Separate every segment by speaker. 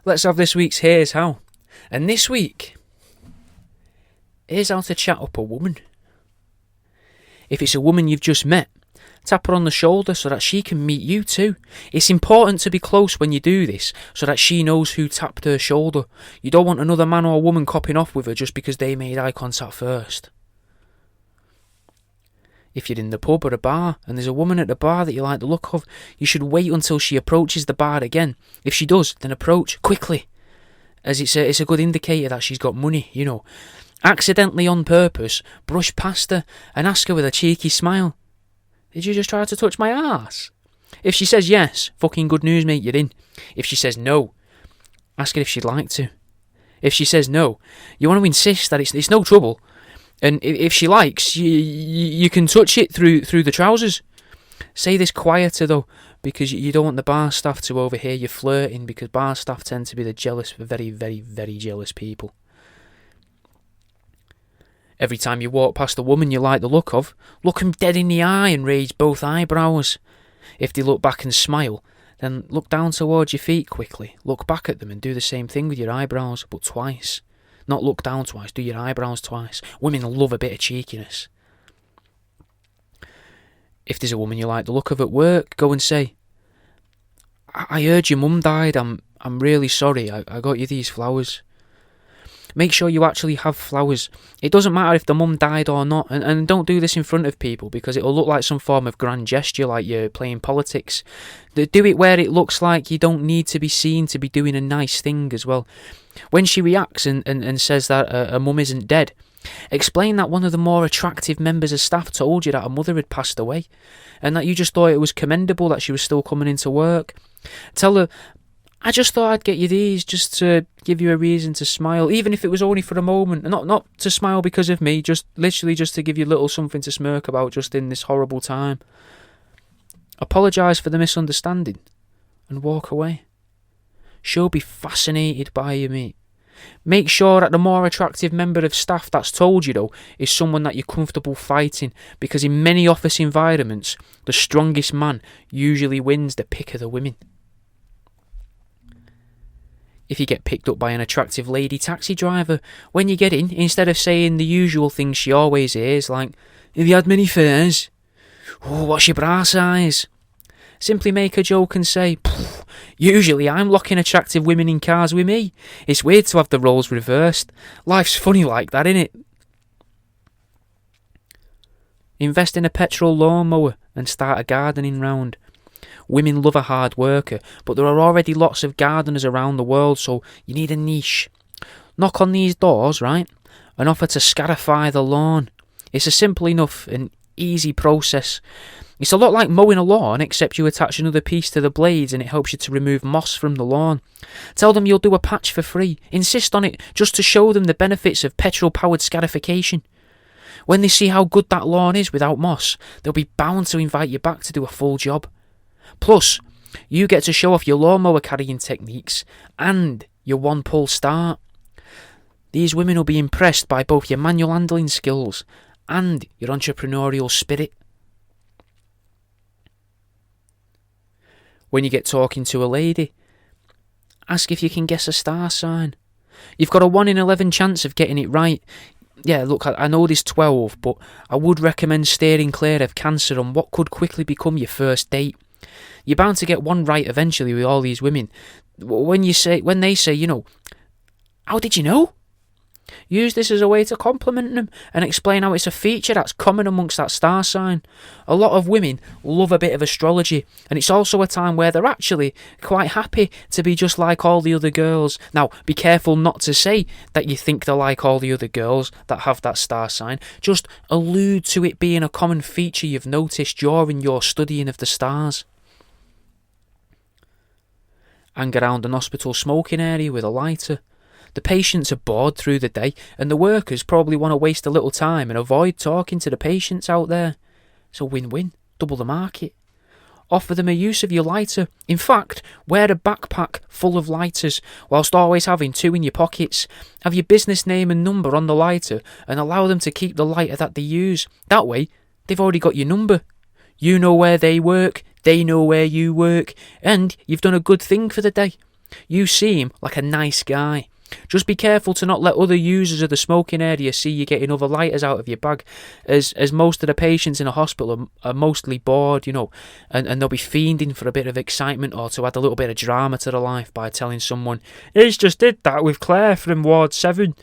Speaker 1: Let's have this week's Here's How. And this week, here's how to chat up a woman. If it's a woman you've just met, tap her on the shoulder so that she can meet you too. It's important to be close when you do this so that she knows who tapped her shoulder. You don't want another man or woman copping off with her just because they made eye contact first. If you're in the pub or a bar and there's a woman at the bar that you like the look of, you should wait until she approaches the bar again. If she does, then approach quickly, as it's a good indicator that she's got money, you know. Accidentally on purpose, brush past her and ask her with a cheeky smile, "Did you just try to touch my arse?" If she says yes, fucking good news mate, you're in. If she says no, ask her if she'd like to. If she says no, you want to insist that it's no trouble. And if she likes, you can touch it through the trousers. Say this quieter though, because you don't want the bar staff to overhear you flirting, because bar staff tend to be the jealous, very, very, very jealous people. Every time you walk past a woman you like the look of, look them dead in the eye and raise both eyebrows. If they look back and smile, then look down towards your feet quickly, look back at them and do the same thing with your eyebrows, but twice. Not look down twice, do your eyebrows twice. Women love a bit of cheekiness. If there's a woman you like the look of at work, go and say, I heard your mum died, I'm really sorry, I got you these flowers. Make sure you actually have flowers. It doesn't matter if the mum died or not, and don't do this in front of people because it'll look like some form of grand gesture, like you're playing politics. Do it where it looks like you don't need to be seen to be doing a nice thing as well. When she reacts and says that her mum isn't dead, explain that one of the more attractive members of staff told you that her mother had passed away, and that you just thought it was commendable that she was still coming into work. Tell her, I just thought I'd get you these just to give you a reason to smile, even if it was only for a moment. Not to smile because of me, just literally just to give you a little something to smirk about just in this horrible time. Apologise for the misunderstanding and walk away. She'll be fascinated by you, mate. Make sure that the more attractive member of staff that's told you, though, is someone that you're comfortable fighting, because in many office environments, the strongest man usually wins the pick of the women. If you get picked up by an attractive lady taxi driver, when you get in, instead of saying the usual things she always hears, like, "Have you had many fares? Oh, what's your bra size?" Simply make a joke and say, "Usually I'm locking attractive women in cars with me. It's weird to have the roles reversed. Life's funny like that, innit?" Invest in a petrol lawnmower and start a gardening round. Women love a hard worker, but there are already lots of gardeners around the world, so you need a niche. Knock on these doors, right, and offer to scarify the lawn. It's a simple enough and easy process. It's a lot like mowing a lawn, except you attach another piece to the blades and it helps you to remove moss from the lawn. Tell them you'll do a patch for free. Insist on it, just to show them the benefits of petrol-powered scarification. When they see how good that lawn is without moss, they'll be bound to invite you back to do a full job. Plus, you get to show off your lawnmower carrying techniques and your one-pull start. These women will be impressed by both your manual handling skills and your entrepreneurial spirit. When you get talking to a lady, ask if you can guess a star sign. You've got a 1 in 11 chance of getting it right. Yeah, look, I know there's 12, but I would recommend steering clear of Cancer on what could quickly become your first date. You're bound to get one right eventually with all these women. When they say, you know, "How did you know?" Use this as a way to compliment them and explain how it's a feature that's common amongst that star sign. A lot of women love a bit of astrology, and it's also a time where they're actually quite happy to be just like all the other girls. Now, be careful not to say that you think they're like all the other girls that have that star sign. Just allude to it being a common feature you've noticed during your studying of the stars. Hang around an hospital smoking area with a lighter. The patients are bored through the day, and the workers probably want to waste a little time and avoid talking to the patients out there. It's a win-win, double the market. Offer them a use of your lighter. In fact, wear a backpack full of lighters, whilst always having 2 in your pockets. Have your business name and number on the lighter, and allow them to keep the lighter that they use. That way, they've already got your number. You know where they work, they know where you work, and you've done a good thing for the day. You seem like a nice guy. Just be careful to not let other users of the smoking area see you getting other lighters out of your bag, as most of the patients in a hospital are mostly bored, and they'll be fiending for a bit of excitement or to add a little bit of drama to their life by telling someone, "He's just did that with Claire from Ward 7.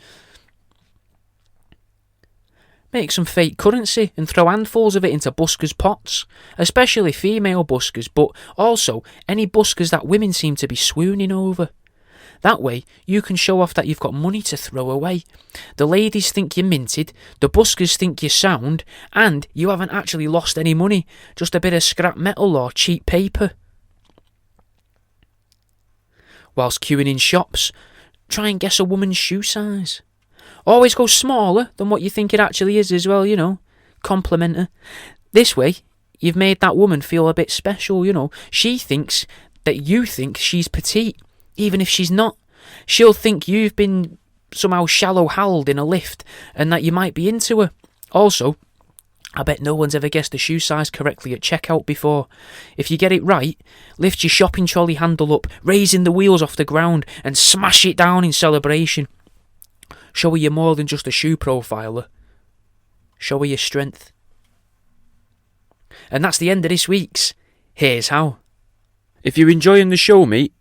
Speaker 1: Make some fake currency and throw handfuls of it into buskers' pots, especially female buskers, but also any buskers that women seem to be swooning over. That way, you can show off that you've got money to throw away. The ladies think you're minted, the buskers think you're sound, and you haven't actually lost any money, just a bit of scrap metal or cheap paper. Whilst queuing in shops, try and guess a woman's shoe size. Always go smaller than what you think it actually is as well, Compliment her. This way, you've made that woman feel a bit special, She thinks that you think she's petite, even if she's not. She'll think you've been somehow shallow-howled in a lift and that you might be into her. Also, I bet no one's ever guessed the shoe size correctly at checkout before. If you get it right, lift your shopping trolley handle up, raising the wheels off the ground, and smash it down in celebration. Show her you're more than just a shoe profiler. Show her your strength. And that's the end of this week's Here's How. If you're enjoying the show, mate,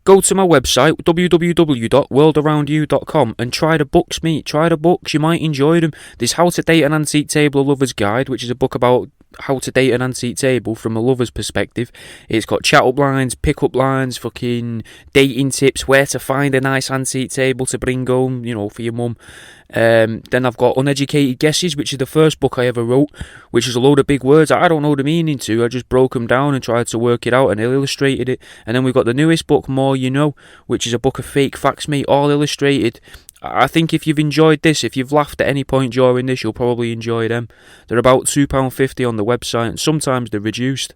Speaker 1: go to my website, www.worldaroundyou.com, and try the books, mate. Try the books, you might enjoy them. There's How to Date an Antique Table, A Lover's Guide, which is a book about how to date an antique table from a lover's perspective. It's got chat-up lines, pick-up lines, fucking dating tips, where to find a nice antique table to bring home, for your mum. Then I've got Uneducated Guesses, which is the first book I ever wrote, which is a load of big words I don't know the meaning to. I just broke them down and tried to work it out and illustrated it. And then we've got the newest book, More You Know, which is a book of fake facts, mate, all illustrated. I think if you've enjoyed this, if you've laughed at any point during this, you'll probably enjoy them. They're about £2.50 on the website, and sometimes they're reduced.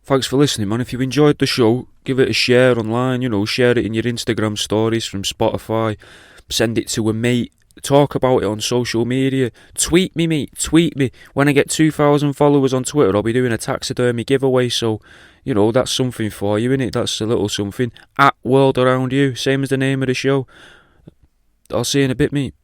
Speaker 1: Thanks for listening, man. If you enjoyed the show, give it a share online, share it in your Instagram stories from Spotify, send it to a mate, talk about it on social media, tweet me, mate, tweet me. When I get 2,000 followers on Twitter, I'll be doing a taxidermy giveaway, so, that's something for you, innit? That's a little something. @WorldAroundYou, same as the name of the show. I'll see you in a bit, mate.